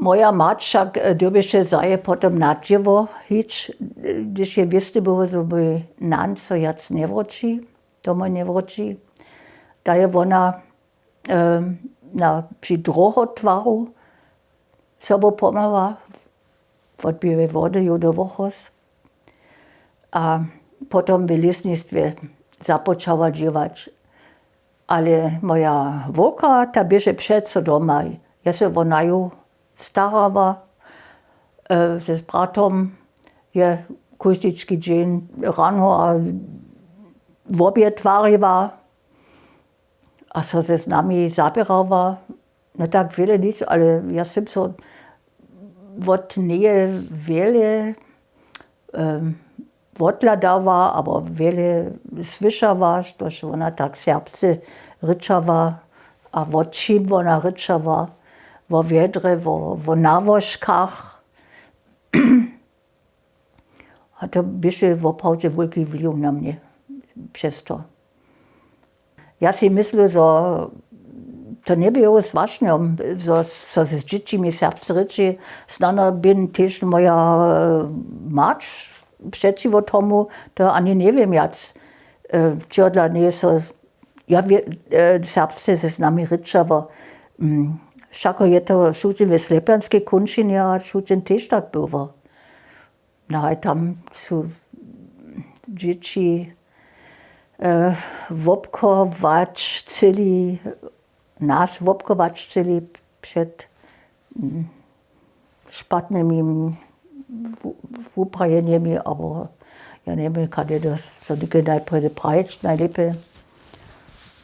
Moja mać však dobyše zaje potom na dživo hič, když je věstě bylo, že by nan co jac nevročí, doma nevročí, da je ona při druhotvaru sobou pomala, odbíve vody ju do vochos. A potom v lisnictwie započala dživat. Ale moja vlka, ta běže přece doma. Ja se ona ju starała, z bratom je kuštički dzień rano a w obiad wariła, a so se z nami zabierała. No tak wiele nic, ale ja sam so od nie wiele odladała, aber wiele słyszała, że ona tak serbscy ryczała, a od czym ona ryczała, wo wiedre, wo nawożkach. A to byše woprawdzie wielki wpływ na mnie przez to. Ja si myślę, że to nie było zważne, że z dziećmi serbscy ryczy znana bin też moja mać przeciwko tomu, to ani nie wiem jac. Czy dla niej so, ja serbscy ze z nami ryczało. Všako je to všude v Slepianskej končine a všude tež tak było. No a tam sú dzieci wopkować chcieli, nas wopkować chcieli przed szpatnymi uprajeniami, aber ja nie wiem, kiedy to so najpierw prajeć najlepiej.